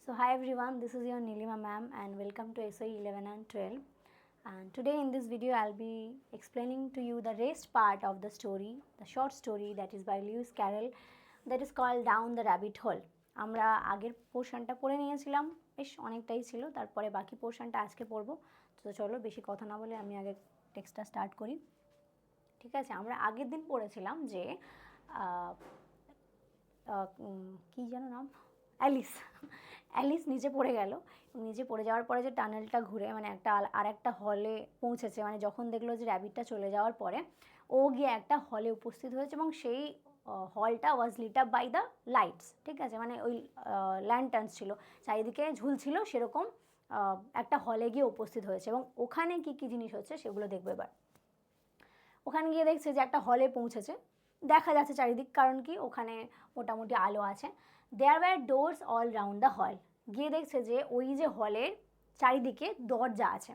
So hi everyone, this is your Nilima ma'am and welcome to SOE 11 and 12. And today in this video I'll be explaining to you the rest part of the story, the short story that is by Lewis Carroll that is called Down the Rabbit Hole. আমরা আগের পোর্শনটা পড়ে নিয়েছিলাম, বেশ অনেকটাই ছিল, তারপরে বাকি পোর্শনটা আজকে পড়ব। তো চলো বেশি কথা না বলে আমি আগে টেক্সটটা স্টার্ট করি। ঠিক আছে, আমরা আগের দিন পড়েছিলাম যে কি যেন নাম, অ্যালিস নিচে পড়ে গেল। নিচে পড়ে যাওয়ার পরে যে টানেলটা ঘুরে মানে একটা হলে পৌঁছেছে, মানে যখন দেখলো যে র্যাবিটটা চলে যাওয়ার পরে ও গিয়ে একটা হলে উপস্থিত হয়েছে এবং সেই হলটা was lit up by the lights. ঠিক আছে, মানে ওই ল্যান্টার্নস ছিল, চারিদিকে ঝুলছিল, সেরকম একটা হলে গিয়ে উপস্থিত হয়েছে এবং ওখানে কি কি জিনিস হচ্ছে সেগুলো দেখবে এবার। ওখানে গিয়ে দেখছে যে একটা হলে পৌঁছেছে, দেখা যাচ্ছে চারিদিক, কারণ কি ওখানে মোটামুটি আলো আছে। There were doors all round the hall. গিয়ে দেখছে যে ওই যে হলের চারিদিকে দরজা আছে,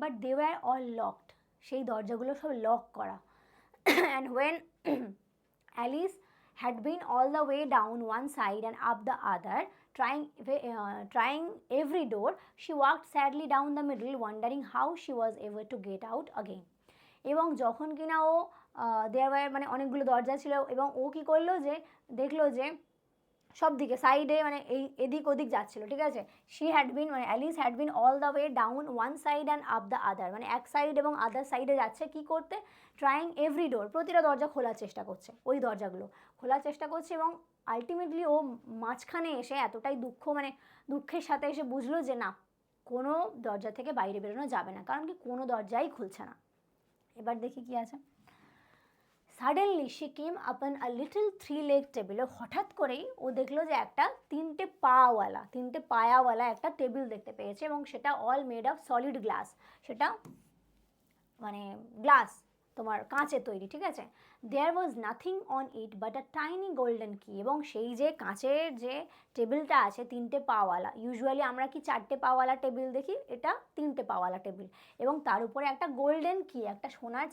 but they were all locked, সেই দরজাগুলো সব লক করা। And when Alice had been all the way down one side and up the other, trying every door, she walked sadly down the middle, wondering how she was ever to get out again. এবং যখন কিনা ও দেওয়ার মানে অনেকগুলো দরজা ছিল এবং ও কী করলো যে দেখলো যে সব দিকে সাইডে মানে এই এদিক ওদিক যাচ্ছিলো। ঠিক আছে, Alice had been all the way down one side and up the other, মানে এক সাইড এবং আদার সাইডে যাচ্ছে কি করতে, ট্রাইং এভরি ডোর, প্রতিটা দরজা খোলার চেষ্টা করছে, ওই দরজাগুলো খোলার চেষ্টা করছে। এবং আলটিমেটলি ও মাঝখানে এসে এতটাই দুঃখের সাথে এসে বুঝলো যে না, কোনো দরজা থেকে বাইরে বেরোনো যাবে না, কারণ কি কোনো দরজাই খুলছে না। এবার দেখি কি আছে। সাডেনলি শি কেম আপন আ লিটল 3-leg টেবিল। হঠাৎ করেই ও দেখলো যে একটা তিনটে পায়াওয়ালা একটা টেবিল দেখতে পেয়েছে এবং সেটা all made of solid glass, সেটা মানে গ্লাস তোমার কাঁচের তৈরি। ঠিক আছে, there was nothing on it but a tiny golden key. এবং সেই যে কাঁচের যে টেবিলটা আছে তিনটে পাওয়ালা, ইউজুয়ালি আমরা কি চারটে পাওয়ালা টেবিল দেখি, এটা তিনটে পাওয়ালা টেবিল এবং তার উপরে একটা গোল্ডেন কি, একটা সোনার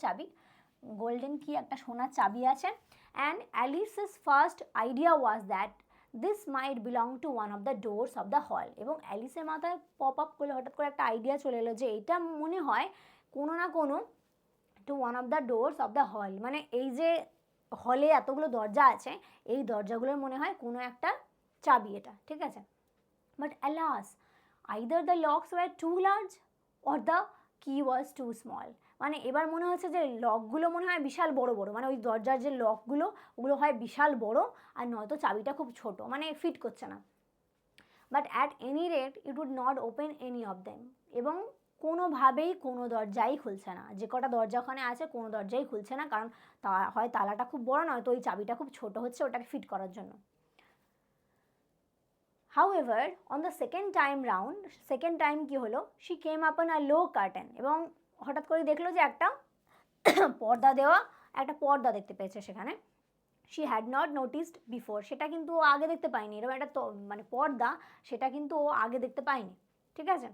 চাবি আছে। And Alice's first idea was that this might belong to one of the doors of the hall. এবং অ্যালিসের মাথায় পপ আপ করলে হঠাৎ করে একটা আইডিয়া চলে এলো যে এটা মনে হয় কোনো না কোনো to one of the doors of the hall, মানে এই যে হলে এতগুলো দরজা আছে এই দরজাগুলোর মনে হয় কোনো একটা চাবি এটা। ঠিক আছে, but alas either the locks were too large or the key was two small. মানে এবার মনে হচ্ছে যে লকগুলো মনে হয় বিশাল বড় বড়, মানে ওই দরজার যে লকগুলো ওগুলো হয় বিশাল বড়, আর নয়তো চাবিটা খুব ছোট, মানে ফিট করছে না। But at any rate it would not open any of them. এবং কোনোভাবেই কোনো দরজাই খুলছে না, যে কটা দরজা ওখানে আছে কোনো দরজাই খুলছে না, কারণ হয় তালাটা খুব বড়, নয়তো ওই চাবিটা খুব ছোট হচ্ছে ওটাকে ফিট করার জন্য। However, on the second time কি হলো, she came upon a low curtain, এবং হঠাৎ করে দেখলো যে একটা পর্দা দেখতে পেয়েছে সেখানে। she had not noticed before, সেটা কিন্তু ও আগে দেখতে পায়নি, এরকম একটা মানে পর্দা, সেটা কিন্তু ও আগে দেখতে পায়নি। ঠিক আছে,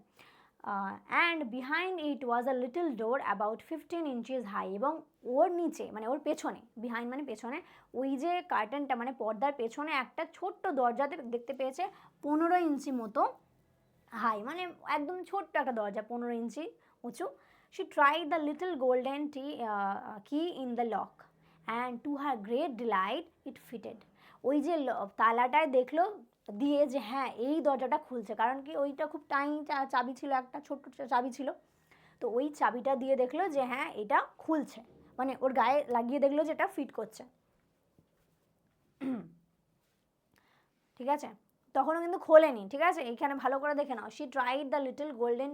and behind it was a little door about 15 inches high, এবং ওর নিচে মানে ওর পেছনে, behind মানে পেছনে, ওই যে কার্টেনটা মানে পর্দার পেছনে একটা ছোট্ট দরজাতে দেখতে পেয়েছে 15 ইঞ্চি মতো হাই, মানে একদম ছোট্ট একটা দরজা 15 ইঞ্চি উঁচু। she tried the little golden key in the lock and to her great delight it fitted. ওই যে তালাটায় দেখলো দিয়ে যে হ্যাঁ এই দরজাটা খুলছে, কারণ কি ওইটা খুব টাইনি চাবি ছিল, একটা ছোট্ট চাবি ছিল, তো ওই চাবিটা দিয়ে দেখলো যে হ্যাঁ এটা খুলছে, মানে ওর গায়ে লাগিয়ে দেখলো যে এটা ফিট করছে। ঠিক আছে, তখনও কিন্তু খোলেনি। ঠিক আছে, এইখানে ভালো করে দেখে নাও। she tried the little golden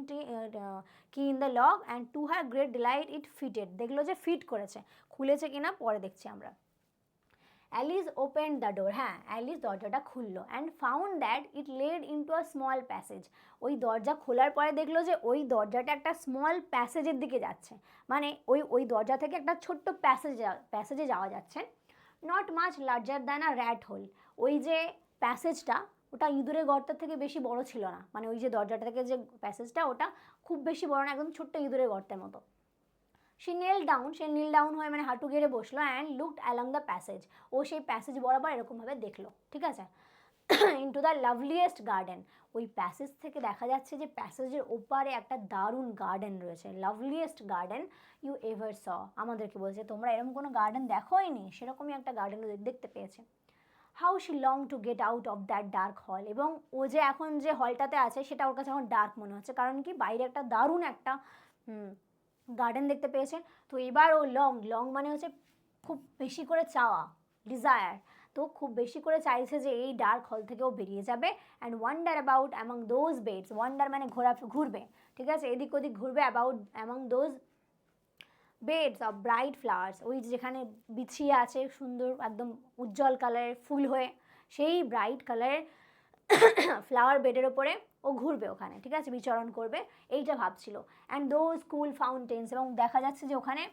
key in the lock and to her great delight it fitted. দেখলো যে ফিট করেছে, খুলেছে কিনা পরে দেখছি আমরা। অ্যালিস ওপেন দ্য ডোর, হ্যাঁ অ্যালিস দরজাটা খুললো, and found that it led into a small passage. ওই দরজা খোলার পরে দেখলো যে ওই দরজাটা একটা স্মল প্যাসেজের দিকে যাচ্ছে, মানে ওই দরজা থেকে একটা ছোট্ট প্যাসেজে যাওয়া যাচ্ছে। Not much larger than a rat hole, ওই যে প্যাসেজটা ওটা ইঁদুরের গর্তের থেকে বেশি বড় ছিল না, মানে ওই যে দরজাটা থেকে যে প্যাসেজটা ওটা খুব বেশি বড় না, একদম ছোট্ট ইঁদুরের গর্তের মতো। সে নীল ডাউন হয়ে মানে হাঁটু গেড়ে বসলো and looked along the passage, ও সেই প্যাসেজ বরাবর এরকমভাবে দেখলো। ঠিক আছে, ইনটু দ্য লাভলিয়েস্ট গার্ডেন। ওই প্যাসেজ থেকে দেখা যাচ্ছে যে প্যাসেজের ওপারে একটা দারুণ গার্ডেন রয়েছে, লাভলিয়েস্ট গার্ডেন ইউ এভার স। আমাদেরকে বলছে তোমরা এরকম কোনো গার্ডেন দেখোইনি, সেরকমই একটা গার্ডেন দেখতে পেয়েছে। How she long to get out of that dark হল। এবং ও যে এখন যে হলটাতে আছে সেটা ওর কাছে এখন ডার্ক মনে হচ্ছে, কারণ কি বাইরে একটা দারুণ একটা গার্ডেন দেখতে পেয়েছে। তো এবার ও লং মানে হচ্ছে খুব বেশি করে চাওয়া, ডিজায়ার। তো খুব বেশি করে চাইছে যে এই ডার্ক হল থেকেও বেরিয়ে যাবে। And wonder about among those beds, wonder মানে ঘুরবে, ঠিক আছে, এদিক ওদিক ঘুরবে, about among those beds of bright flowers, ওই যেখানে বিছিয়ে আছে সুন্দর একদম উজ্জ্বল কালারের ফুল হয়ে, সেই ব্রাইট কালারের ফ্লাওয়ার বেডের ওপরে ও ঘুরবে ওখানে, ঠিক আছে, বিচরণ করবে, এইটা ভাবছিল। অ্যান্ড দোজ কুল ফাউন্টেন্স, এবং দেখা যাচ্ছে যে ওখানে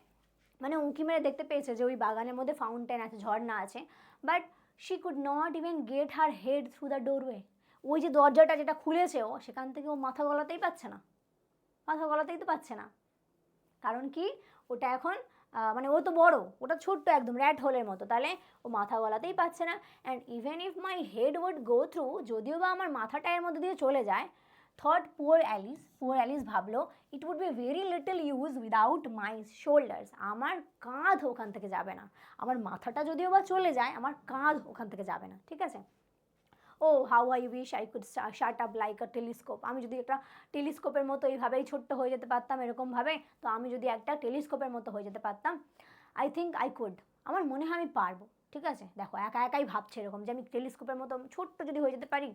মানে উঁকি মেরে দেখতে পেয়েছে যে ওই বাগানের মধ্যে ফাউন্টেন আছে, ঝর্ণা আছে। But she could not even gate her head through the doorway. ওই যে দরজাটা যেটা খুলেছে ও, সেখান থেকে ও মাথা গলাতেই পাচ্ছে না, মাথা গলাতেই তো পাচ্ছে না। কারণ কি, ওটা এখন মানে ও তো বড়, ওটা ছোট্ট একদম র্যাট হোলের মতো, তাহলে ও মাথা গলাতেই পাচ্ছে না। And even if my head would go through, যদিও বা আমার মাথাটা এর মধ্যে দিয়ে চলে যায়, থট পুয়ার অ্যালিস ভাবলো, it would be very little use without my shoulders. আমার কাঁধ ওখান থেকে যাবে না, আমার মাথাটা যদিও বা চলে যায়, আমার কাঁধ ওখান থেকে যাবে না, ঠিক আছে। Oh how I wish I could shut up like a telescope. আমি যদি একটা টেলিস্কোপের মতো এইভাবেই ছোট্ট হয়ে যেতে পারতাম এরকমভাবে, তো আমি যদি একটা টেলিস্কোপের মতো হয়ে যেতে পারতাম, আই থিঙ্ক আই কুড, আমার মনে হয় আমি পারবো, ঠিক আছে। দেখো একা একাই ভাবছে এরকম যে আমি টেলিস্কোপের মতো ছোট্ট যদি হয়ে যেতে পারি।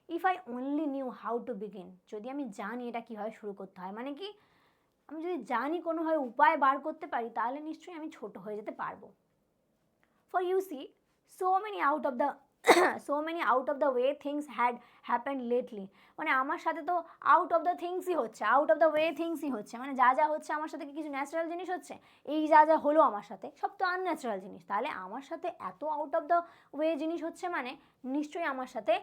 If I only new how to begin, যদি আমি জানি এটা কীভাবে শুরু করতে হয়, মানে কি, আমি যদি জানি কোনোভাবে উপায় বার করতে পারি, তাহলে নিশ্চয়ই আমি ছোট হয়ে যেতে পারবো। For you see so many out of the out of the way things had happened lately. মানে আমার সাথে তো আউট অফ দ্য থিংসই হচ্ছে, আউট অফ দ্য ওয়ে থিংসই হচ্ছে, মানে যা যা হচ্ছে আমার সাথে কি কিছু ন্যাচারাল জিনিস হচ্ছে? এই যা যা হলো আমার সাথে সব তো আনন্যাচারাল জিনিস, তাহলে আমার সাথে এত আউট অফ দ্য ওয়ে জিনিস হচ্ছে মানে নিশ্চয়ই আমার সাথে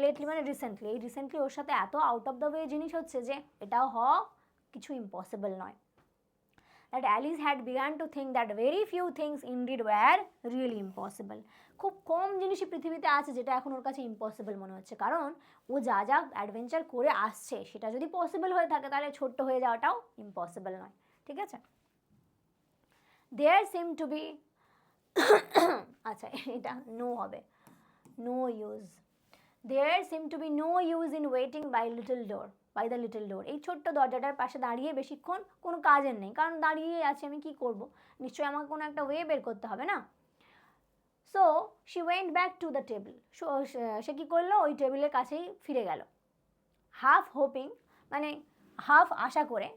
লেটলি মানে রিসেন্টলি, এই রিসেন্টলি ওর সাথে এত আউট অফ দ্য ওয়ে জিনিস হচ্ছে যে এটাও হওয়া কিছু ইম্পসিবল নয়। That Alice had begun to think that very few things indeed were really impossible. খুব কম জিনিসই পৃথিবীতে আছে যেটা এখন ওর কাছে ইম্পসিবল মনে হচ্ছে, কারণ ও যা যা অ্যাডভেঞ্চার করে আসছে সেটা যদি পসিবল হয়ে থাকে তাহলে ছোট্ট হয়ে যাওয়াটাও ইম্পসিবল নয়, ঠিক আছে। There seemed to be আচ্ছা এটা নো হবে, no use. There seemed to be no use in waiting by the little door. এই ছোট্ট দরজাটার পাশে দাঁড়িয়ে বেশিক্ষণ কোনো কাজের নেই, কারণ দাঁড়িয়ে আছি আমি, কি করব, নিশ্চয়ই আমাকে কোনো একটা ওয়ে বের করতে হবে না। So she went back to the table, সে কী করলো, ওই টেবিলের কাছেই ফিরে গেল। হাফ হোপিং মানে হাফ আশা করে,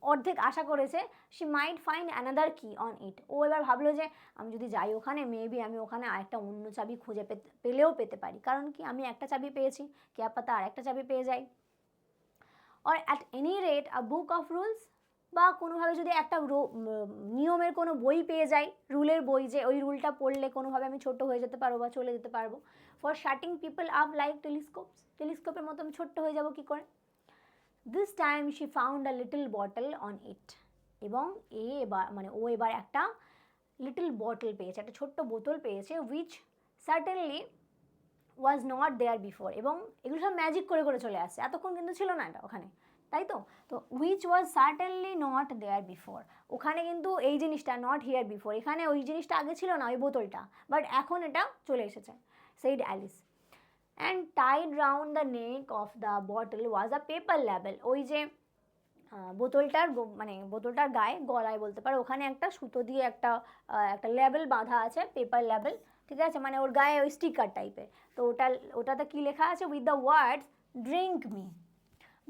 অর্ধেক আশা করেছে, she might find another key on it. ও এবার ভাবলো যে আমি যদি যাই ওখানে, মেবি আমি ওখানে আরেকটা অন্য চাবি খুঁজে পেলেও পেতে পারি, কারণ কি আমি একটা চাবি পেয়েছি, কে পাতা আর একটা চাবি পেয়ে যাই। Or at any rate a book of rules, বা কোনোভাবে যদি একটা নিয়মের কোনো বই পেয়ে যাই, রুলের বই, যে ওই রুলটা পড়লে কোনোভাবে আমি ছোট হয়ে যেতে পারবো বা চলে যেতে পারবো। For shutting people up like টেলিস্কোপের মতো আমি ছোট্ট হয়ে যাবো কী করে। This time she found a little bottle on it, এবং ও এবার একটা লিটল বটল পেয়েছে, একটা ছোট্ট বোতল পেয়েছে, which certainly was not there before, এবং এগুলো সব ম্যাজিক করে করে চলে আসছে, এতক্ষণ কিন্তু ছিল না এটা ওখানে, তাই তো। তো which was certainly not there before, ওখানে কিন্তু এই জিনিসটা নট হিয়ার বিফোর, এখানে ওই জিনিসটা আগে ছিল না, ওই বোতলটা, বাট এখন এটা চলে এসেছে, said Alice. And tied round the neck of the bottle was a paper label, ওই যে বোতলটার গায়ে, গলায় বলতে পারো, ওখানে একটা সুতো দিয়ে একটা লেবেল বাঁধা আছে, পেপার লেবেল, ঠিক আছে, মানে ওর গায়ে ওই স্টিকার টাইপের। তো ওটাতে কী লেখা আছে, with the words drink me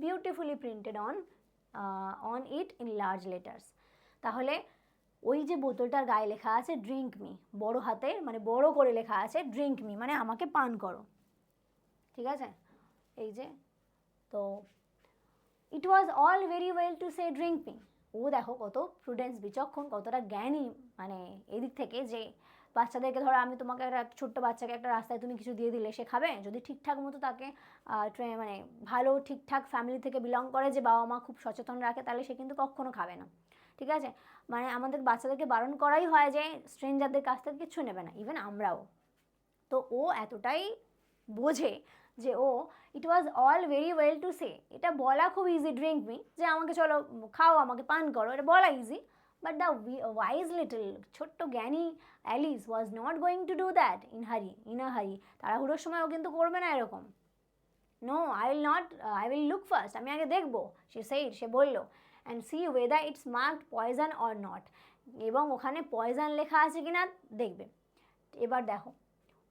beautifully printed on it in large letters. তাহলে ওই যে বোতলটার গায়ে লেখা আছে ড্রিঙ্ক মি, বড় হাতের মানে বড় করে লেখা আছে ড্রিঙ্ক মি, মানে আমাকে পান করো, ঠিক আছে, এই যে। তো it was all very well to say drink me, ও দেখো কত প্রুডেন্স, বিচক্ষণ, কতটা জ্ঞানী, মানে এদিক থেকে যে বাচ্চাদেরকে, ধরো আমি তোমাকে একটা ছোট্ট বাচ্চাকে একটা রাস্তায় তুমি কিছু দিয়ে দিলে, সে খাবে? যদি ঠিকঠাক মতো তাকে মানে ভালো ঠিকঠাক ফ্যামিলি থেকে বিলং করে, যে বাবা মা খুব সচেতন রাখে, তাহলে সে কিন্তু কখনো খাবে না, ঠিক আছে। মানে আমাদের বাচ্চাদেরকে বারণ করাই হয় যে স্ট্রেঞ্জারদের কাছ থেকে কিছু নেবে না, ইভেন আমরাও। তো ও এতটাই বোঝে যে ও it was all very well to say, এটা বলা খুব ইজি, ড্রিঙ্ক মি, যে আমাকে চলো খাও, আমাকে পান করো, এটা বলা easy. But the wise little, ছোট্ট জ্ঞানী Alice was not going to do that in a hurry, তাড়াহুড়োর সময় ও কিন্তু করবে না এরকম। No, I will not, I will look first, আমি আগে দেখবো, সে বললো, and see whether it's marked poison or not, এবং ওখানে পয়জন লেখা আছে কিনা দেখবে। এবার দেখো,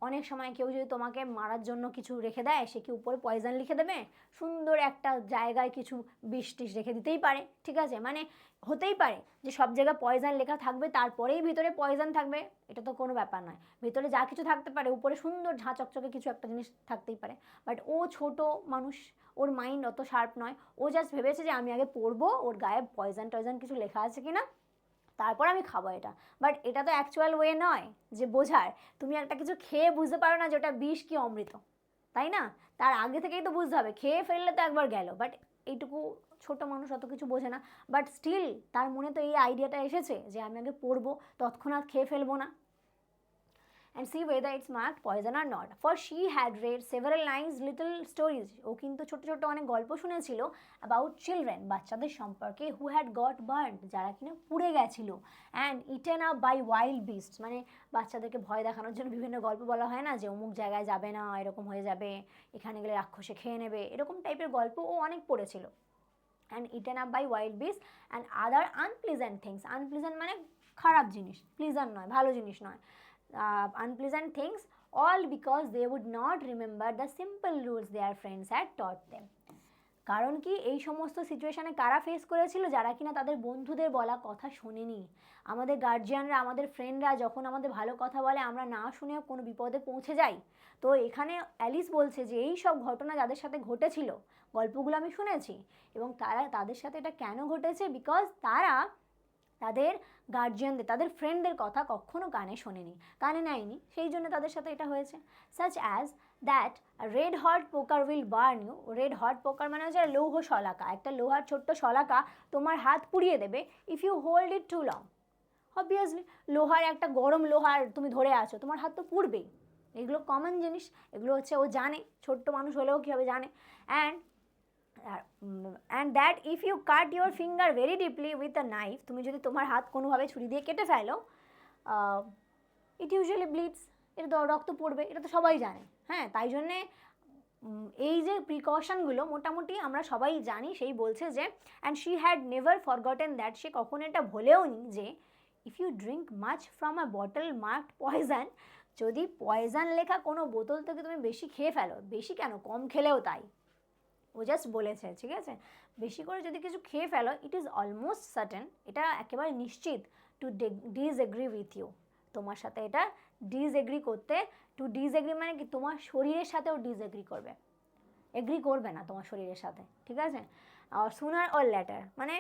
অনেক সময় কেউ যদি তোমাকে মারার জন্য কিছু রেখে দেয়, সে কি উপরে পয়জন লিখে দেবে? সুন্দর একটা জায়গায় কিছু বিষ টিষ রেখে দিতেই পারে, ঠিক আছে, মানে হতেই পারে যে সব জায়গায় পয়জন লেখা থাকবে তারপরেই ভিতরে পয়জন থাকবে, এটা তো কোনো ব্যাপার নয়, ভিতরে যা কিছু থাকতে পারে, উপরে সুন্দর ঝাঁ চকচকে কিছু একটা জিনিস থাকতেই পারে। বাট ও ছোট মানুষ, ওর মাইন্ড অত শার্প নয়, ও জাস্ট ভেবেছে যে আমি আগে পড়বো ওর গায়ে পয়জন টয়জন কিছু লেখা আছে কিনা, তারপর আমি খাবো এটা। বাট এটা তো অ্যাকচুয়াল ওয়ে নয় যে বোঝার, তুমি একটা কিছু খেয়ে বুঝতে পারো না যে ওটা বিষ কি অমৃত, তাই না? তার আগে থেকেই তো বুঝতে হবে, খেয়ে ফেললে তো একবার গেল। বাট এইটুকু ছোট মানুষ অত কিছু বোঝে না, বাট স্টিল তার মনে তো এই আইডিয়াটা এসেছে যে আমি আগে পড়বো, তৎক্ষণাৎ খেয়ে ফেলবো না, and see whether it's marked poison or not. For she had read several nice little stories. ও কিন্তু ছোট ছোট অনেক গল্প শুনেছিল about children, বাচ্চাদের সম্পর্কে, who had got burnt, যারা কিনা পুড়ে গেছিল, and eaten up by wild beasts, মানে বাচ্চাদেরকে ভয় দেখানোর জন্য বিভিন্ন গল্প বলা হয় না, যে অমুক জায়গায় যাবে না, এরকম হয়ে যাবে, এখানে গেলে রাক্ষসে খেয়ে নেবে, এরকম টাইপের গল্প ও অনেক পড়েছিল। and eaten up by wild beasts and other unpleasant things. unpleasant মানে খারাপ জিনিস, প্লিজেন্ট নয়, ভালো জিনিস নয়, unpleasant things, all because they would not remember the simple rules their friends had taught them. কারণ কি এই সমস্ত সিচুয়েশনে কারা ফেস করেছিল? যারা কিনা তাদের বন্ধুদের বলা কথা শোনেনি। আমাদের গার্জিয়ানরা, আমাদের ফ্রেন্ডরা যখন আমাদের ভালো কথা বলে, আমরা না শুনে কোনো বিপদে পৌঁছে যাই। তো এখানে অ্যালিস বলছে যে এই সব ঘটনা যাদের সাথে ঘটেছিল, গল্পগুলো আমি শুনেছি, এবং তাদের সাথে এটা কেন ঘটেছে? বিকজ তারা তাদের গার্জিয়ানদের, তাদের ফ্রেন্ডদের কথা কখনো কানে নেয়নি, সেই জন্য তাদের সাথে এটা হয়েছে। Such as that red hot poker will burn you. Red hot poker মানে হচ্ছে লৌহ শলাকা, একটা লোহার ছোট্ট শলাকা তোমার হাত পুড়িয়ে দেবে if you hold it too long. Obviously লোহার, একটা গরম লোহার তুমি ধরে আছো, তোমার হাত তো পুড়বেই। এগুলো কমন জিনিস, এগুলো হচ্ছে ও জানে, ছোট্ট মানুষ হলেও কীভাবে জানে। And that if you cut your finger very deeply with a knife, তুমি যদি তোমার হাত কোনোভাবে ছুরি দিয়ে কেটে ফেলো, ইট ইউজুয়ালি ব্লিডস, এটা তো রক্ত পড়বে, এটা তো সবাই জানে। হ্যাঁ, তাই জন্যে এই যে প্রিকশনগুলো মোটামুটি আমরা সবাই জানি। সেই বলছে যে and she had never forgotten that, সে কখনো এটা ভুলেও নি যে if you drink much from a bottle marked poison, যদি পয়জন লেখা কোনো বোতল থেকে তুমি বেশি খেয়ে ফেলো, বেশি কেন, কম খেলেও তাই, ও জাস্ট বলেছে, ঠিক আছে, বেশি করে যদি কিছু খেয়ে ফেলো, ইট ইজ অলমোস্ট সার্টেন, এটা একেবারে নিশ্চিত, টু ডিসএগ্রি উইথ ইউ, তোমার সাথে এটা ডিসএগ্রি করতে, টু ডিসএগ্রি মানে কি, তোমার শরীরের সাথেও ডিসএগ্রি করবে, এগ্রি করবে না তোমার শরীরের সাথে, ঠিক আছে। আর সুনার অর লেটার মানে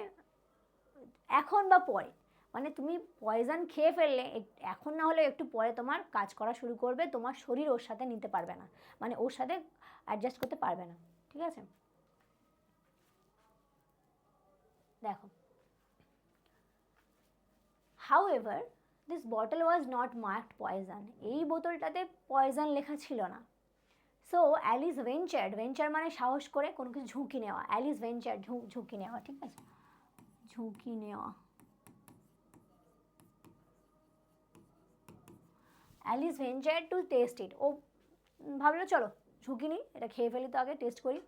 এখন বা পরে, মানে তুমি পয়জন খেয়ে ফেললে এখন না হলে একটু পরে তোমার কাজ করা শুরু করবে, তোমার শরীর ওর সাথে নিতে পারবে না, মানে ওর সাথে অ্যাডজাস্ট করতে পারবে না, ঠিক আছে। দেখো, however this bottle was not marked poison, এই বোতলটাতে পয়জন লেখা ছিল না। সো অ্যালিস ভেঞ্চার মানে সাহস করে কোনো কিছু ঝুঁকি নেওয়া, অ্যালিস ভেঞ্চার ঝুঁকি নেওয়া, ঠিক আছে, ঝুঁকি নেওয়া, অ্যালিস ভেঞ্চার টু টেস্ট ইট, ও ভাবলো চলো ঝুঁকি নিই, এটা খেয়ে ফেলি তো আগে, টেস্ট করি।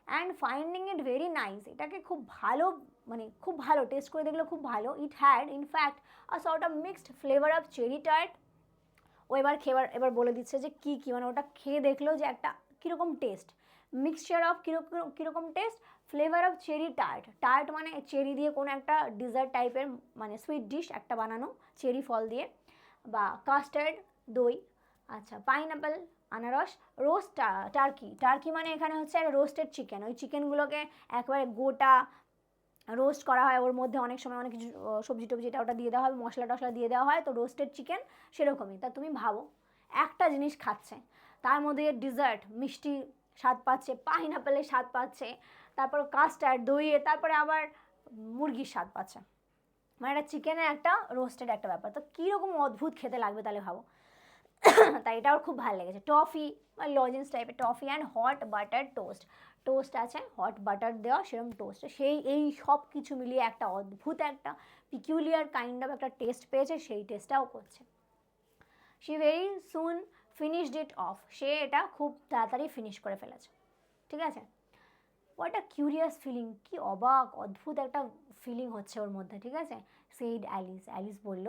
And finding it very nice, এটাকে খুব ভালো, মানে খুব ভালো, টেস্ট করে দেখলো খুব ভালো। It had in fact a sort of mixed flavour of cherry tart, ও এবার বলে দিচ্ছে যে কী কী, মানে ওটা খেয়ে দেখলো যে একটা কীরকম টেস্ট, মিক্সচার অফ কীরকম test, flavour of cherry tart মানে চেরি দিয়ে কোনো একটা ডিজার্ট টাইপের, মানে সুইট ডিশ একটা বানানো চেরি ফল দিয়ে, বা কাস্টার্ড দই, আচ্ছা, পাইনঅ্যাপেল আনারস, রোস্ট টার্কি মানে এখানে হচ্ছে একটা রোস্টেড চিকেন, ওই চিকেনগুলোকে একবারে গোটা রোস্ট করা হয়, ওর মধ্যে অনেক সময় অনেক কিছু সবজি টবজি ওটা দিয়ে দেওয়া হয়, মশলা টশলা দিয়ে দেওয়া হয়, তো রোস্টেড চিকেন সেরকমই। তা তুমি ভাবো একটা জিনিস খাচ্ছে, তার মধ্যে ডিজার্ট মিষ্টি স্বাদ পাচ্ছে, পাইনঅ্যাপেলের স্বাদ পাচ্ছে, তারপর কাস্টার্ড দইয়ে, তারপরে আবার মুরগির স্বাদ পাচ্ছে, মানে একটা চিকেনের একটা রোস্টেড একটা ব্যাপার, তো কীরকম অদ্ভুত খেতে লাগবে তাহলে ভাবো। তাই এটা ওর খুব ভালো লেগেছে। টফি বা লজেন্স টাইপের toffee and hot butter toast, toast আছে হট বাটার দেওয়া সেরকম টোস্ট, সেই এই সব কিছু মিলিয়ে একটা অদ্ভুত একটা পিকুলিয়ার কাইন্ড অফ একটা টেস্ট পেয়েছে, সেই টেস্টটাও করছে। She very soon finished it off, সে এটা খুব তাড়াতাড়ি ফিনিশ করে ফেলেছে, ঠিক আছে। হোয়াট আ কিউরিয়াস ফিলিং, কি অবাক অদ্ভুত একটা ফিলিং হচ্ছে ওর মধ্যে, ঠিক আছে। সেইড অ্যালিস, অ্যালিস বলল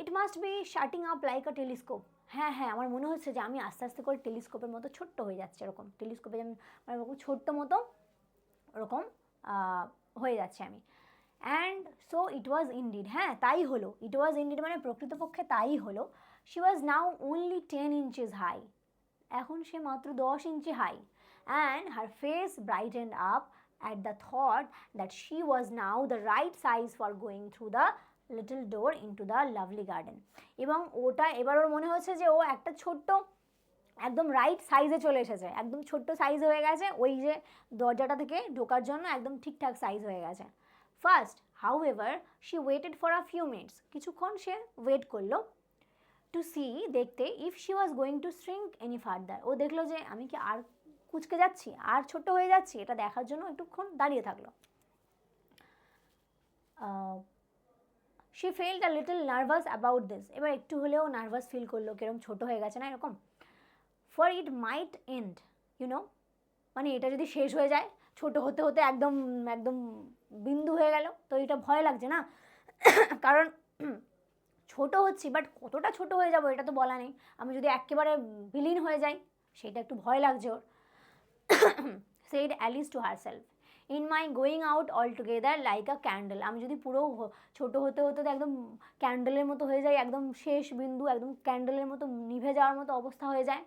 it must be shutting up like a telescope, হ্যাঁ হ্যাঁ আমার মনে হচ্ছে যে আমি আস্তে আস্তে করে টেলিস্কোপের মতো ছোট্ট হয়ে যাচ্ছে, এরকম টেলিস্কোপে যেমন মানে ওরকম ছোট্ট মতো ওরকম হয়ে যাচ্ছে আমি। And so it was indeed, হ্যাঁ তাই হলো, ইট ওয়াজ ইনডিড মানে প্রকৃতপক্ষে তাই হলো। She was now only 10 inches high, এখন সে মাত্র 10 ইঞ্চি high. And her face brightened up at the thought that she was now the right size for going through the little door into the lovely garden, এবং ওটা এবার ওর মনে হচ্ছে যে ও একটা ছোট্ট একদম রাইট সাইজে চলে এসেছে, একদম ছোট্ট সাইজ হয়ে গেছে, ওই যে দরজাটা থেকে ঢোকার জন্য একদম ঠিকঠাক সাইজ হয়ে গেছে। First however she waited for a few minutes, কিছুক্ষণ সে ওয়েট করলো, টু সি দেখতে, if she was going to shrink any further, ও দেখলো যে আমি কি আর কুচকে যাচ্ছি, আর ছোট হয়ে যাচ্ছি, এটা দেখার জন্য একটুক্ষণ দাঁড়িয়ে থাকলো। She felt a little nervous about this, এবার একটু হলেও নার্ভাস ফিল করলো, কিরম ছোট হয়ে গেছে না এরকম। For it might end, you know, মানে এটা যদি শেষ হয়ে যায়, ছোট হতে হতে একদম একদম বিন্দু হয়ে গেল, তো এটা ভয় লাগছে না, কারণ ছোট হচ্ছি বাট কতটা ছোট হয়ে যাব এটা তো বলা নেই, আমি যদি একেবারে বিলীন হয়ে যাই সেটা একটু ভয় লাগছে ওর। said Alice to herself, in my going out altogether like a candle, আমি যদি পুরো ছোট হতে হতে একদম ক্যান্ডেলের মতো হয়ে যাই, একদম শেষ বিন্দু একদম ক্যান্ডেলের মতো নিভে যাওয়ার মতো অবস্থা হয়ে যায়।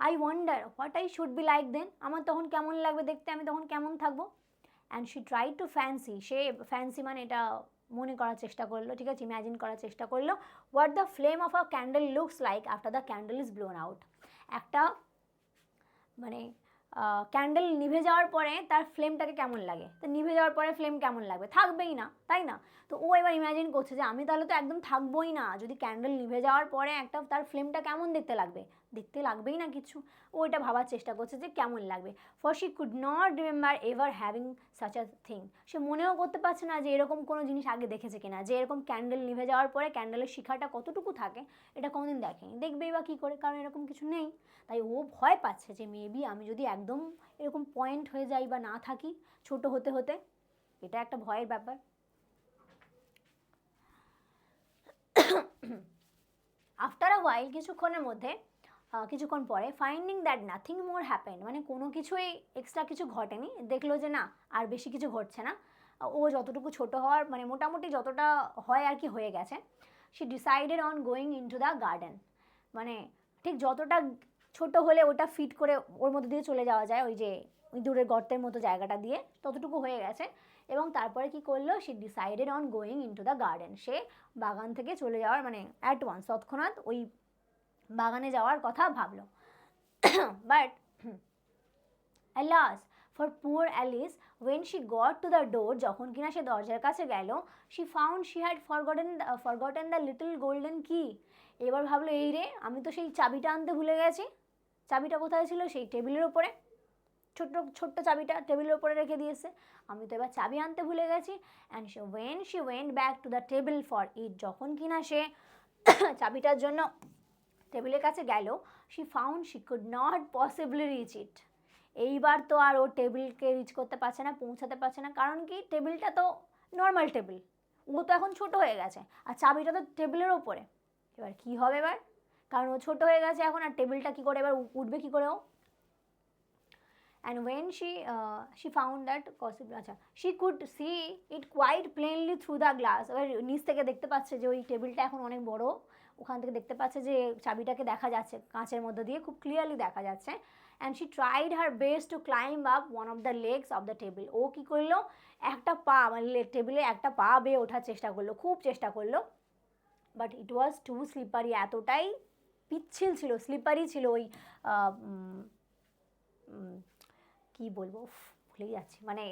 I wonder what I should be like then, আমার তখন কেমন লাগবে দেখতে, আমি তখন কেমন থাকবো। And she try to fancy, say fancy মানে এটা মনে করার চেষ্টা করলো, ঠিক আছে, ইম্যাজিন করার চেষ্টা করলো, what the flame of a candle looks like after the candle is blown out, একটা মানে ক্যান্ডেল নিভে যাওয়ার পরে তার ফ্লেমটাকে কেমন লাগে, তো নিভে যাওয়ার পরে ফ্লেম কেমন লাগবে, থাকবেই না, তাই না। তো ও এবার ইম্যাজিন করছে যে আমি তাহলে তো একদম থাকবোই না, যদি ক্যান্ডেল নিভে যাওয়ার পরে একটা তার ফ্লেমটা কেমন দেখতে লাগবে, দেখতে লাগবেই না কিছু, ও এটা ভাবার চেষ্টা করছে যে কেমন লাগবে। For she could not remember ever having such a thing, সে মনেও করতে পারছে না যে এরকম কোনো জিনিস আগে দেখেছে কিনা, যে এরকম ক্যান্ডেল নিভে যাওয়ার পরে ক্যান্ডেলের শিখাটা কতটুকু থাকে এটা কোনোদিন দেখেনি, দেখবেই বা কী করে, কারণ এরকম কিছু নেই। তাই ও ভয় পাচ্ছে যে মেবি আমি যদি একদম এরকম পয়েন্ট হয়ে যাই বা না থাকি ছোট হতে হতে, এটা একটা ভয়ের ব্যাপার। আফটার আ ওয়াইল, কিছুক্ষণের মধ্যে কিছুক্ষণ পরে, finding that nothing more happen, মানে কোনো কিছুই এক্সট্রা কিছু ঘটেনি, দেখলো যে না আর বেশি কিছু ঘটছে না, ও যতটুকু ছোট হওয়ার মানে মোটামুটি যতটা হয় আর কি হয়ে গেছে। She decided on going into the garden, মানে ঠিক যতটা ছোট হলে ওটা ফিট করে ওর মধ্যে দিয়ে চলে যাওয়া যায়, ওই যে ওই দূরের গর্তের মতো জায়গাটা দিয়ে ততটুকু হয়ে গেছে, এবং তারপরে কি করলো, she decided on going into the garden, সে বাগান থেকে চলে যাওয়ার মানে অ্যাট ওয়ান্স তৎক্ষণাৎ ওই বাগানে যাওয়ার কথা ভাবলো। But alas for poor Alice, when she got to the door, যখন কিনা সে দরজার কাছে গেল, she found she had forgotten the little golden key, এবার ভাবলো এই রে আমি তো সেই চাবিটা আনতে ভুলে গেছি, চাবিটা কোথায় ছিল, সেই টেবিলের ওপরে, ছোট্ট ছোট্ট চাবিটা টেবিলের ওপরে রেখে দিয়েছে, আমি তো এবার চাবি আনতে ভুলে গেছি। And when she went back to the table for it, যখন কিনা সে চাবিটার জন্য টেবিলের কাছে গেল, she found she could not possibly reach it, এইবার তো আর ও টেবিলকে রিচ করতে পারছে না, পৌঁছাতে পারছে না, কারণ কি টেবিলটা তো নর্মাল টেবিল, ও তো এখন ছোট হয়ে গেছে, আর চাবিটা তো টেবিলের ওপরে, এবার কি হবে এবার, কারণ ও ছোট হয়ে গেছে এখন, আর টেবিলটা কি করে এবার উঠবে কি করে ও। and when she found that possible, আচ্ছা she could see it quite plainly through the glass, এবার নিচ থেকে দেখতে পাচ্ছে যে ওই টেবিলটা এখন অনেক বড়, ওখান থেকে দেখতে পাচ্ছে যে চাবিটাকে দেখা যাচ্ছে কাঁচের মধ্যে দিয়ে খুব ক্লিয়ারলি দেখা যাচ্ছে। and she tried her best to climb up one of the legs of the table, ও কি করলো একটা পা মানে টেবিলে একটা পা বেয়ে ওঠার চেষ্টা করলো, খুব চেষ্টা করলো, but it was too slippery, এতটাই পিচ্ছিল ছিল, স্লিপারি ছিল ওই কি বলবো ভুলেই যাচ্ছি, মানে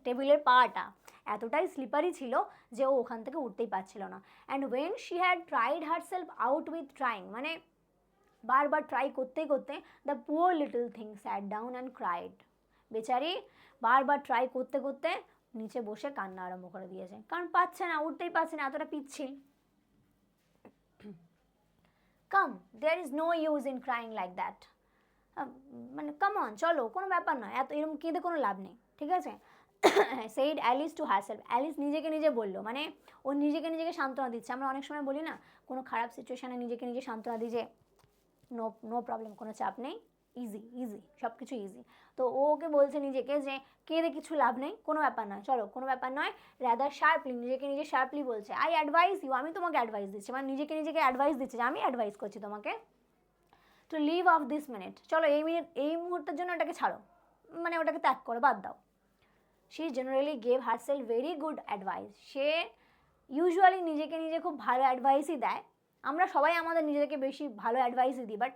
টেবিলের পাটা এতটাই স্লিপারি ছিল যে ও ওখান থেকে উঠতেই পারছিল না। And when she had tried herself out with trying, মানে বারবার ট্রাই করতে করতে the poor little thing sat down and cried, বেচারি বারবার ট্রাই করতে করতে নিচে বসে কান্না আরম্ভ করে দিয়েছে, কারণ পাচ্ছে না, উঠতেই পারছে না, এতটা পিচ্ছিল। Come, there is no use in crying like that, মানে কাম অন, চলো, কোনো ব্যাপার নয়, এত এরকম কেঁদে কোনো লাভ নেই, ঠিক আছে। Said Alice to herself, Alice নিজেকে নিজে বললো, মানে ও নিজেকে সান্ত্বনা দিচ্ছে। আমরা অনেক সময় বলি না, কোনো খারাপ সিচুয়েশানে নিজেকে নিজে সান্ত্বনা দিই যে নো প্রবলেম, কোনো চাপ নেই, ইজি সব কিছু ইজি। তো ও ওকে বলছে নিজেকে যে কেঁদে কিছু লাভ নেই, কোনো ব্যাপার নয়, চলো, কোনো ব্যাপার নয়। রাদার শার্পলি, নিজেকে নিজে শার্পলি বলছে, আই অ্যাডভাইস ইউ, আমি তোমাকে অ্যাডভাইস দিচ্ছি, মানে নিজেকে অ্যাডভাইস দিচ্ছে যে আমি অ্যাডভাইস করছি তোমাকে, to leave off this minute, চলো এই মুহূর্তের জন্য ওটাকে ছাড়ো, মানে ওটাকে ত্যাগ করো, বাদ দাও। She generally gave herself very good advice, say usually নিজেকে নিজে খুব ভালো অ্যাডভাইসই দেয়। আমরা সবাই আমাদের নিজেদেরকে বেশি ভালো অ্যাডভাইসই দিই, বাট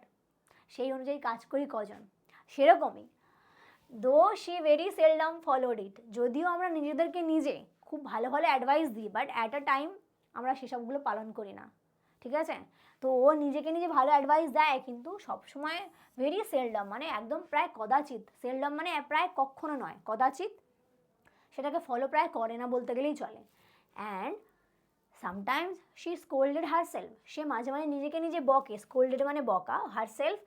সেই অনুযায়ী কাজ করি কজন, সেরকমই। Though she very seldom followed it, যদিও আমরা নিজেদেরকে নিজে খুব ভালো অ্যাডভাইস দিই, বাট অ্যাট আ টাইম আমরা সেসবগুলো পালন করি না, ঠিক আছে। তো ও নিজেকে নিজে ভালো অ্যাডভাইস দেয়, কিন্তু সবসময় ভেরি সেলডম, মানে একদম প্রায় কদাচিৎ, সেলডম মানে প্রায় কখনো নয়, কদাচিৎ সেটাকে ফলো প্রায় করে না বলতে গেলেই চলে। And sometimes she scolded herself, সে মাঝে মাঝে নিজেকে নিজে বকে, স্কোল্ডেড মানে বকা, হারসেলফ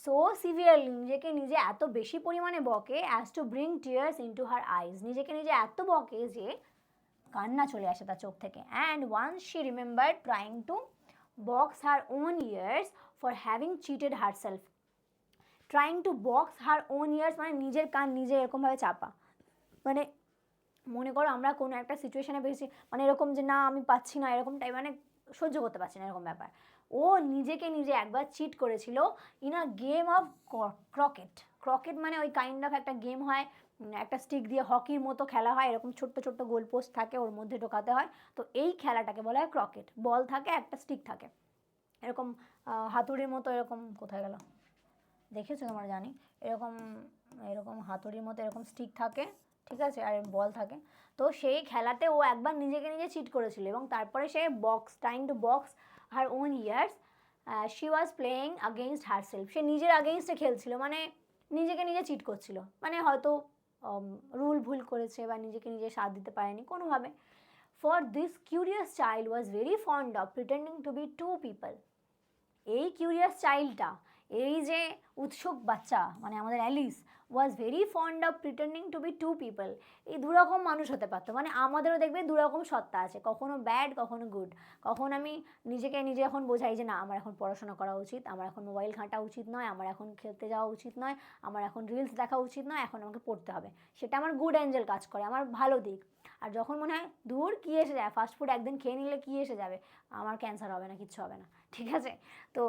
সো সিভিয়ারলি, নিজেকে নিজে এত বেশি পরিমাণে বকে, as to bring tears into her eyes, নিজেকে নিজে এত বকে যে কান্না চলে আসে তার চোখ থেকে। And once she remember trying to box her own ears for having cheated herself, trying to box her own ears মানে নিজের কান নিজে এরকমভাবে চাপা, মানে মনে করো আমরা কোনো একটা সিচুয়েশানে বেশি, মানে এরকম যে না আমি পাচ্ছি না, এরকম টাইপ, মানে সহ্য করতে পারছি না, এরকম ব্যাপার। ও নিজেকে নিজে একবার চিট করেছিল in a game of croquette মানে ওই কাইন্ড অফ একটা গেম হয়, একটা স্টিক দিয়ে হকির মতো খেলা হয়, এরকম ছোট্ট ছোট্ট গোল পোস্ট থাকে, ওর মধ্যে ঢোকাতে হয়। তো এই খেলাটাকে বলা হয় ক্রকেট, বল থাকে, একটা স্টিক থাকে, এরকম হাতুড়ির মতো, এরকম কোথায় গেল দেখেছো তোমরা, জানি এরকম এরকম হাতুড়ির মতো এরকম স্টিক থাকে, ঠিক আছে, আর বল থাকে। তো সেই খেলাতে ও একবার নিজেকে নিজে চিট করেছিল, এবং তারপরে সে trying to box her own ears, she was playing against herself, সে নিজের আগেইনস্টে খেলছিল, মানে নিজেকে নিজে চিট করছিল, মানে হয়তো রুল ভুল করেছে বা নিজেকে নিজে সাথ দিতে পারেনি কোনোভাবে। For this curious child was very fond of pretending to be two people, এই কিউরিয়াস চাইল্ডটা, এই যে উৎসুক বাচ্চা, মানে আমাদের Alice was very fond of pretending to be two people, এই দুরকম মানুষ হতে পারতো, মানে আমাদেরও দেখবে দুরকম সত্তা আছে, কখনো ব্যাড কখনো গুড। কখন আমি নিজেকে নিজে এখন বোঝাই যে না আমার এখন পড়াশোনা করা উচিত, আমার এখন মোবাইল ঘাঁটা উচিত নয়, আমার এখন খেলতে যাওয়া উচিত নয়, আমার এখন রিলস দেখা উচিত নয়, এখন আমাকে পড়তে হবে, সেটা আমার গুড অ্যাঞ্জেল কাজ করে, আমার ভালো দিক। আর যখন মনে হয় দূর কী এসে যায়, ফাস্টফুড একদিন খেয়ে নিলে কী এসে যাবে, আমার ক্যান্সার হবে না, কিচ্ছু হবে না, ঠিক আছে। তো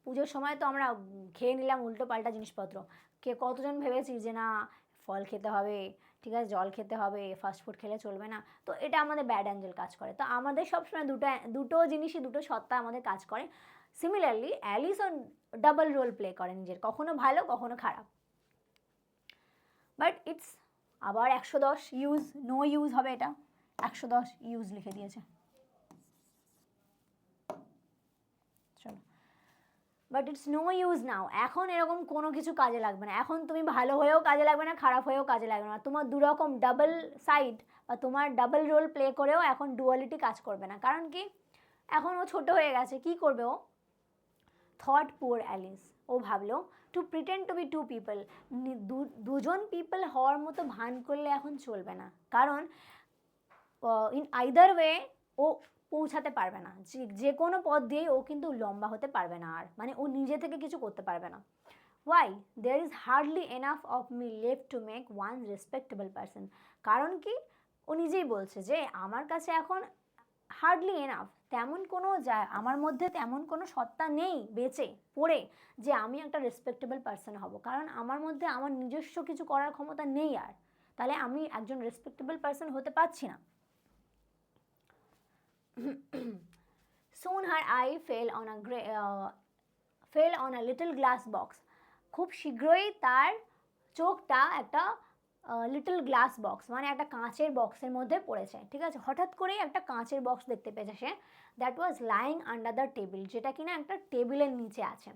পুজোর সময় তো আমরা খেয়ে নিলাম উল্টো পাল্টা জিনিসপত্র, কতজন ভেবেছি যে না ফল খেতে হবে, ঠিক আছে, জল খেতে হবে, ফাস্টফুড খেলে চলবে না, তো এটা আমাদের ব্যাড অ্যাঞ্জেল কাজ করে। তো আমাদের সবসময় দুটো জিনিসই, দুটো সত্তা আমাদের কাজ করে। সিমিলারলি অ্যালিসও ডাবল রোল প্লে করে নিজের, কখনো ভালো কখনো খারাপ। বাট ইটস আবার 110 ইউজ, নো ইউজ হবে, এটা 110 ইউজ লিখে দিয়েছে, চলো। বাট ইটস নো ইউজ নাও, এখন এরকম কোনো কিছু কাজে লাগবে না, এখন তুমি ভালো হয়েও কাজে লাগবে না, খারাপ হয়েও কাজে লাগবে না, তোমার দুরকম ডাবল সাইড বা তোমার ডাবল রোল প্লে করেও এখন ডুয়ালিটি কাজ করবে না। কারণ কি, এখন ও ছোট হয়ে গেছে, কি করবে ও, থট পুয়ার অ্যালিস, ও ভাবলো to pretend to be two people, দুজন পিপল হওয়ার মতো ভান করলে এখন চলবে না, কারণ ইন আইদার ওয়ে ও পৌঁছাতে পারবে না, যে কোনো পথ দিয়েই ও কিন্তু লম্বা হতে পারবে না, আর মানে ও নিজে থেকে কিছু করতে পারবে না। Why, there is hardly enough of me left to make one respectable person, কারণ কি ও নিজেই বলছে যে আমার কাছে এখন হার্ডলি এনাফ, তেমন কোনো আমার মধ্যে তেমন কোনো সত্তা নেই বেঁচে পড়ে যে আমি একটা রেসপেক্টেবল পারসন হব, কারণ আমার মধ্যে আমার নিজস্ব কিছু করার ক্ষমতা নেই, আর তাহলে আমি একজন রেসপেক্টেবল পারসন হতে পারছি না। Soon her eye fell on a little glass box. খুব শীঘ্রই তার চোখটা একটা লিটল গ্লাস বক্স, মানে একটা কাঁচের বক্সের মধ্যে পড়েছে, ঠিক আছে। হঠাৎ করেই একটা কাঁচের বক্স দেখতে পেয়েছে সে, that was lying under the table, যেটা কিনা একটা টেবিলের নিচে আছে।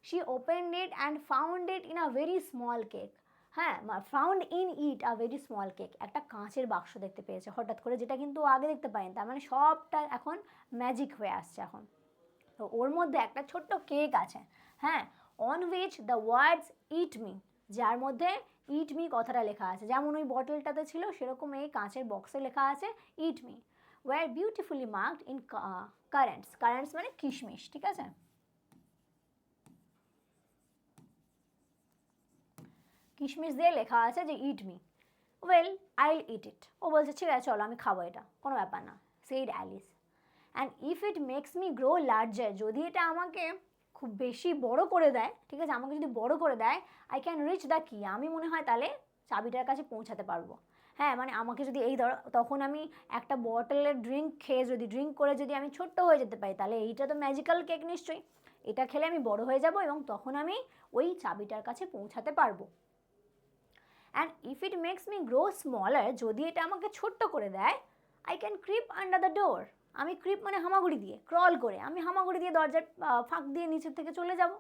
She opened it and found it in a very small cake, হ্যাঁ, found in it a very small cake, একটা কাঁচের বাক্স দেখতে পেয়েছে হঠাৎ করে, যেটা কিন্তু ও আগে দেখতে পায়নি। তার মানে সবটা এখন ম্যাজিক হয়ে আসছে এখন। তো ওর মধ্যে একটা ছোট্ট কেক আছে, হ্যাঁ, on which the words it me, যার মধ্যে ইট মি কথাটা লেখা আছে, যেমন ওই বটলটাতে ছিল সেরকম এই কাঁচের বক্সে লেখা আছে eat me, were beautifully marked in currants, currants মানে কিশমিশ, ঠিক আছে। কিশমিশ দিয়ে লেখা আছে যে ইট মি, ওয়েল আইল ইট ইট, ও বলছে ঠিক আছে চলো আমি খাবো, এটা কোনো ব্যাপার না, said Alice. And if it makes me grow larger, যদি এটা আমাকে খুব বেশি বড় করে দেয়, ঠিক আছে, আমাকে যদি বড় করে দেয়, আই ক্যান রিচ দ্য কি, আমি মনে হয় তাহলে চাবিটার কাছে পৌঁছাতে পারবো। হ্যাঁ, মানে আমাকে যদি এই ধরো, তখন আমি একটা বটলের ড্রিঙ্ক করে যদি আমি ছোট্ট হয়ে যেতে পারি, তাহলে এইটা তো ম্যাজিক্যাল কেক নিশ্চয়ই, এটা খেলে আমি বড় হয়ে যাব এবং তখন আমি ওই চাবিটার কাছে পৌঁছাতে পারবো। And if it makes me grow smaller, যদি এটা আমাকে ছোট্ট করে দেয়, I can creep under the door, আমি ক্রিপ মানে হামাগুড়ি দিয়ে, ক্রল করে আমি হামাগুড়ি দিয়ে দরজার ফাঁক দিয়ে নিচের থেকে চলে যাব।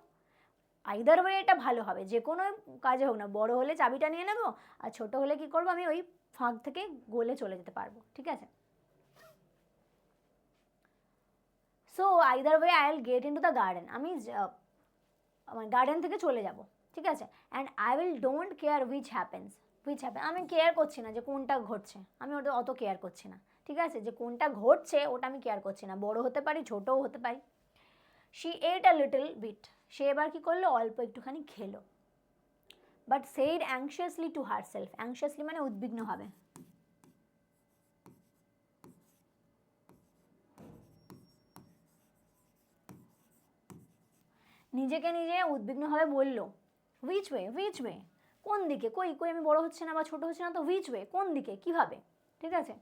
আইদার ওয়ে এটা ভালো হবে, যে কোনো কাজে হোক না, বড় হলে চাবিটা নিয়ে নেবো, আর ছোট হলে কি করবো, আমি ওই ফাঁক থেকে গলে চলে যেতে পারবো, ঠিক আছে। So either way I will get into the garden, আমি গার্ডেন থেকে চলে যাব, ঠিক আছে। And I will don't care which happens, আমি কেয়ার করছি না যে কোনটা ঘটছে, আমি ওটা অত কেয়ার করছি না, ঠিক আছে, যে কোনটা ঘটছে ওটা আমি কেয়ার করছি না, বড় হতে পারি ছোটও হতে পারি। She ate a little bit, সে এবার কি করলো, অল্প একটুখানি খেলো। But said anxiously to herself, anxiously মানে উদ্বিগ্নভাবে, নিজেকে নিজে উদ্বিগ্নভাবে বলল, হুইচ ওয়ে, কোন দিকে, কই আমি বড় হচ্ছে না বা ছোট হচ্ছে না, তো হুইচ ওয়ে, কোন দিকে, কিভাবে, ঠিক আছে।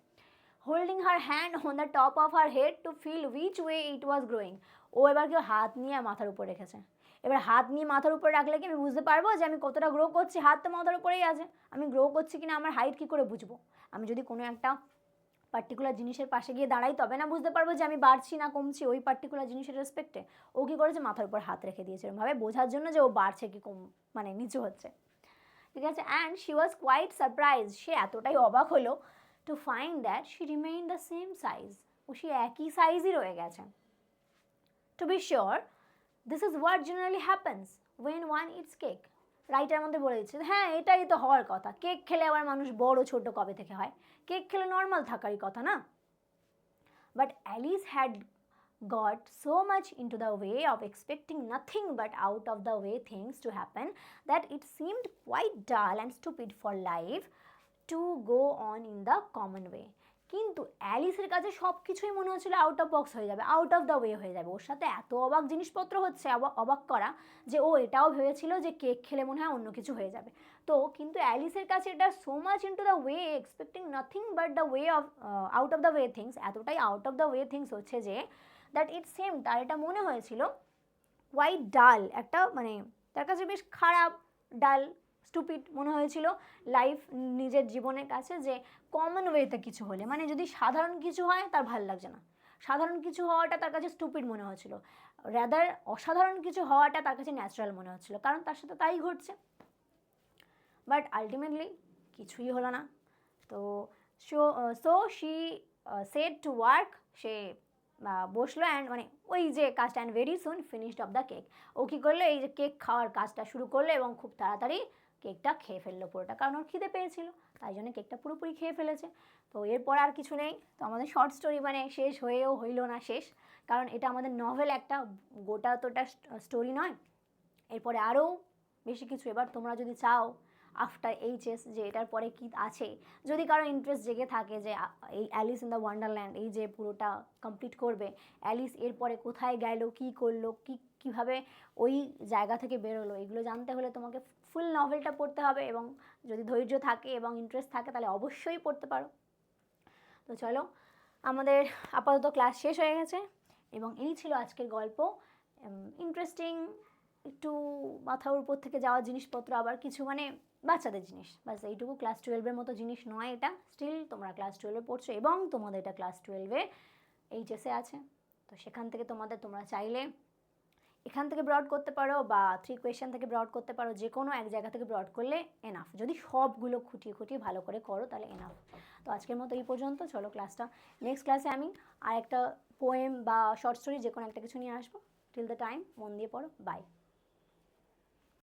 Holding her hand on the top of her head to feel which way it was growing, ও এবার কেউ হাত নিয়ে মাথার উপর রেখেছে, এবার হাত নিয়ে মাথার উপর রাখলে কি আমি বুঝতে পারবো যে আমি কতটা গ্রো করছি, হাত তো মাথার উপরেই আছে, আমি গ্রো করছি কিনা আমার হাইট কী করে বুঝবো, আমি যদি কোনো একটা পার্টিকুলার জিনিসের পাশে গিয়ে দাঁড়াই তবে না বুঝতে পারবো যে আমি বাড়ছি না কমছি ওই পার্টিকুলার জিনিসের রেসপেক্টে। ও কী করেছে, মাথার উপর হাত রেখে দিয়েছে এরকমভাবে বোঝার জন্য যে ও বাড়ছে কি কম, মানে নিচু হচ্ছে, ঠিক আছে। And she was quite surprise, সে এতটাই অবাক হলো to find that she remain the same size, ও সে একই সাইজই রয়ে গেছে। To be sure this is what generally happens when one eats cake, writer মধ্যে বলে দিচ্ছে হ্যাঁ এটাই তো হওয়ার কথা, কেক খেলে আবার মানুষ বড় ছোট কবে থেকে হয়, কেক খেলে নর্মাল থাকারই কথা না। But Alice had got so much into the way of expecting nothing but out of the way things to happen that it seemed quite dull and stupid for life to go on in the common way. কিন্তু অ্যালিসের কাছে সব কিছুই মনে হচ্ছিল out of box হয়ে যাবে, out of the way হয়ে যাবে, ওর সাথে এত অবাক জিনিসপত্র হচ্ছে, অবাক করা, যে ও এটাও ভেবেছিল যে কেক খেলে মনে হয় অন্য কিছু হয়ে যাবে। তো কিন্তু অ্যালিসের কাছে এটা so much into the way expecting nothing but the way of out of the way things, এতটাই out of the way things হচ্ছে যে দ্যাট ইট সেম, তার এটা মনে হয়েছিল কোয়াইট ডাল, একটা মানে তার কাছে বেশ খারাপ, ডাল, স্টুপিড মনে হয়েছিল লাইফ, নিজের জীবনের কাছে, যে কমন ওয়েতে কিছু হলে, মানে যদি সাধারণ কিছু হয় তার ভাল লাগছে না, সাধারণ কিছু হওয়াটা তার কাছে স্টুপিড মনে হচ্ছিল, রাদার অসাধারণ কিছু হওয়াটা তার কাছে ন্যাচারাল মনে হচ্ছিল, কারণ তার সাথে তাই ঘটছে। বাট আলটিমেটলি কিছুই হলো না। তো so she set to work, সে বসলো অ্যান্ড মানে ওই যে কাজটা, and very soon finished off the cake, ও কী করলো, এই যে কেক খাওয়ার কাজটা শুরু করলো এবং খুব তাড়াতাড়ি কেকটা খেয়ে ফেললো পুরোটা, কারণ ওর খিদে পেয়েছিল, তাই জন্য কেকটা পুরোপুরি খেয়ে ফেলেছে। তো এরপর আর কিছু নেই, তো আমাদের শর্ট স্টোরি মানে শেষ হয়েও হইল না শেষ, কারণ এটা আমাদের নভেল, একটা গোটা তোটা স্টোরি নয়, এরপরে আরও বেশি কিছু। এবার তোমরা যদি চাও আফটার এইচএস যে এটার পরে কি আছে, যদি কারো ইন্টারেস্ট জেগে থাকে যে এই অ্যালিস ইন দ্য ওয়ান্ডারল্যান্ড এই যে পুরোটা কমপ্লিট করবে, অ্যালিস এরপরে কোথায় গেল, কী করলো, কীভাবে ওই জায়গা থেকে বেরোলো, এগুলো জানতে হলে তোমাকে ফুল নভেলটা পড়তে হবে, এবং যদি ধৈর্য থাকে এবং ইন্টারেস্ট থাকে তাহলে অবশ্যই পড়তে পারো। তো চলো, আমাদের আপাতত ক্লাস শেষ হয়ে গেছে এবং এই ছিল আজকের গল্প। ইন্টারেস্টিং একটু মাথার উপর থেকে যাওয়া জিনিসপত্র, আবার কিছু মানে বাচ্চাদের জিনিস, বাস এইটুকু। ক্লাস 12-এর মতো জিনিস নয় এটা, স্টিল তোমরা ক্লাস 12-এ পড়ছো এবং তোমাদের এটা ক্লাস 12-এ এইচএসে আছে। তো সেখান থেকে তোমরা চাইলে এখান থেকে ব্রড করতে পারো বা 3 কোয়েশ্চেন থেকে ব্রড করতে পারো, যে কোনো এক জায়গা থেকে ব্রড করলে এনাফ। যদি সবগুলো খুঁটিয়ে খুঁটিয়ে ভালো করে করো তাহলে এনাফ। তো আজকের মতো এই পর্যন্ত, চলো ক্লাসটা, নেক্সট ক্লাসে আমি আর একটা পোয়েম বা শর্ট স্টোরি যে কোনো একটা কিছু নিয়ে আসবো। টিল দ্য টাইম মন দিয়ে পড়ো, বাই।